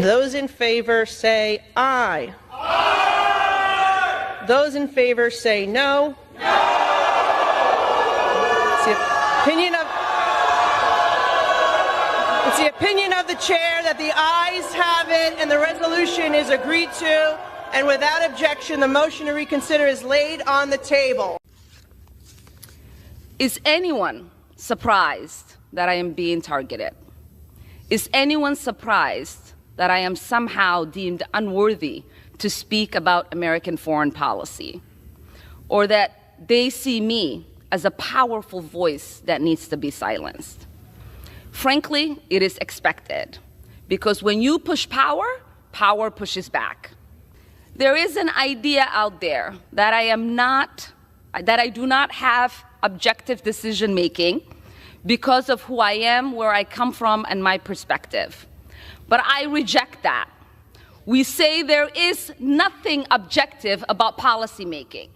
Those in favor say aye. Aye. Those in favor say no. No. It's the opinion of the chair that the ayes have it and the resolution is agreed to, and without objection, the motion to reconsider is laid on the table. Is anyone surprised that I am being targeted? Is anyone surprised that I am somehow deemed unworthy to speak about American foreign policy? Or that they see me as a powerful voice that needs to be silenced? Frankly, it is expected, because when you push power, power pushes back. There is an idea out there that I do not have objective decision making because of who I am, where I come from, and my perspective. But I reject that. We say there is nothing objective about policymaking.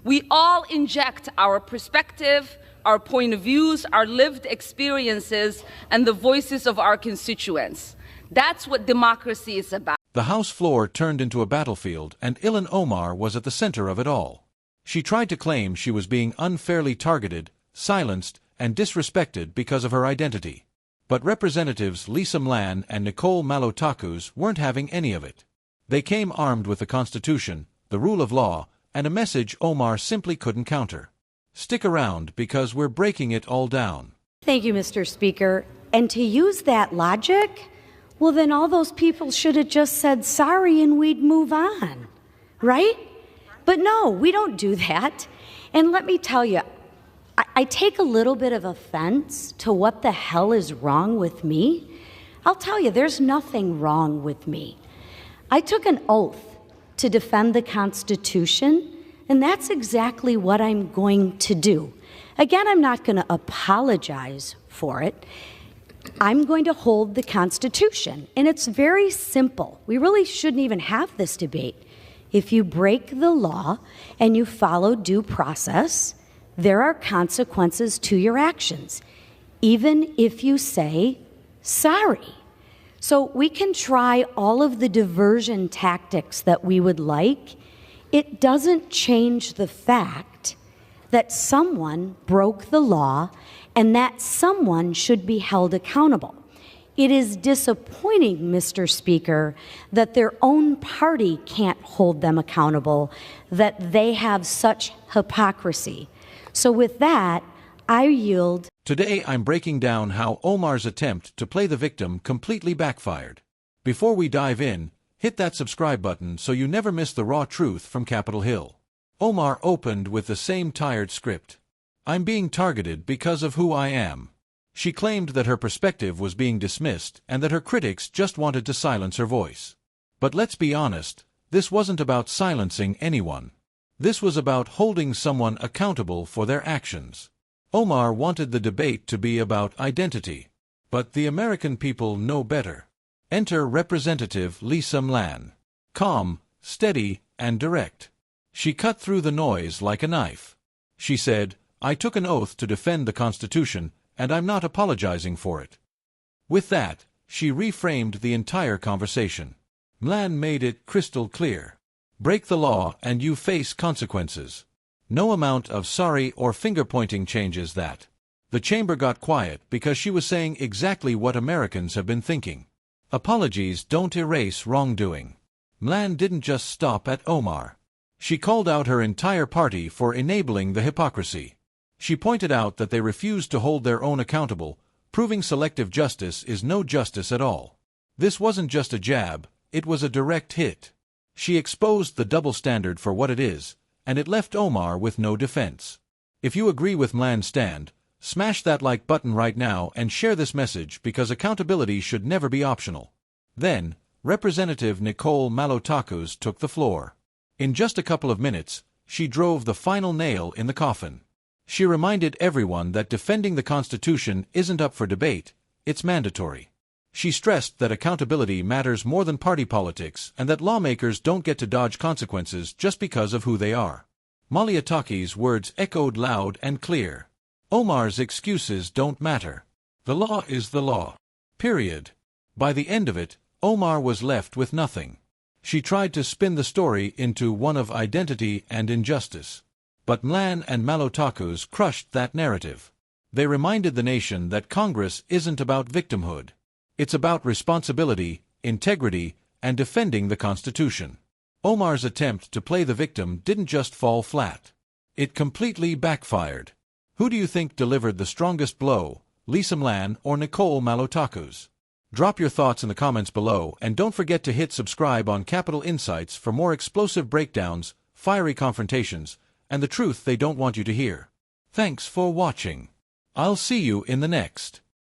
We all inject our perspective, our point of views, our lived experiences, and the voices of our constituents. That's what democracy is about. The House floor turned into a battlefield, and Ilhan Omar was at the center of it all. She tried to claim she was being unfairly targeted, silenced, and disrespected because of her identity. But Representatives Lisa Mlan and Nicole Malliotakis weren't having any of it. They came armed with the Constitution, the rule of law, and a message Omar simply couldn't counter. Stick around, because we're breaking it all down. Thank you, Mr. Speaker. And to use that logic, well, then all those people should have just said sorry and we'd move on, right? But no, we don't do that. And let me tell you, I take a little bit of offense to what the hell is wrong with me. I'll tell you, there's nothing wrong with me. I took an oath to defend the Constitution, and that's exactly what I'm going to do. Again, I'm not going to apologize for it. I'm going to hold the Constitution, and it's very simple. We really shouldn't even have this debate. If you break the law and you follow due process, there are consequences to your actions, even if you say sorry. So we can try all of the diversion tactics that we would like. It doesn't change the fact that someone broke the law and that someone should be held accountable. It is disappointing, Mr. Speaker, that their own party can't hold them accountable, that they have such hypocrisy. So with that, I yield. Today I'm breaking down how Omar's attempt to play the victim completely backfired. Before we dive in, hit that subscribe button so you never miss the raw truth from Capitol Hill. Omar opened with the same tired script. I'm being targeted because of who I am. She claimed that her perspective was being dismissed and that her critics just wanted to silence her voice. But let's be honest, this wasn't about silencing anyone. This was about holding someone accountable for their actions. Omar wanted the debate to be about identity. But the American people know better. Enter Representative Lisa Mlan. Calm, steady, and direct. She cut through the noise like a knife. She said, "I took an oath to defend the Constitution, and I'm not apologizing for it." With that, she reframed the entire conversation. Mlan made it crystal clear. Break the law and you face consequences. No amount of sorry or finger-pointing changes that. The chamber got quiet because she was saying exactly what Americans have been thinking. Apologies don't erase wrongdoing. Mlan didn't just stop at Omar. She called out her entire party for enabling the hypocrisy. She pointed out that they refused to hold their own accountable, proving selective justice is no justice at all. This wasn't just a jab, it was a direct hit. She exposed the double standard for what it is, and it left Omar with no defense. If you agree with Mlan's stand, smash that like button right now and share this message, because accountability should never be optional. Then, Representative Nicole Malliotakis took the floor. In just a couple of minutes, she drove the final nail in the coffin. She reminded everyone that defending the Constitution isn't up for debate, it's mandatory. She stressed that accountability matters more than party politics and that lawmakers don't get to dodge consequences just because of who they are. Malliotakis' words echoed loud and clear. Omar's excuses don't matter. The law is the law. Period. By the end of it, Omar was left with nothing. She tried to spin the story into one of identity and injustice. But McClain and Malotakus crushed that narrative. They reminded the nation that Congress isn't about victimhood. It's about responsibility, integrity, and defending the Constitution. Omar's attempt to play the victim didn't just fall flat. It completely backfired. Who do you think delivered the strongest blow, Lisa McClain or Nicole Malotakus? Drop your thoughts in the comments below, and don't forget to hit subscribe on Capital Insights for more explosive breakdowns, fiery confrontations, and the truth they don't want you to hear. Thanks for watching. I'll see you in the next.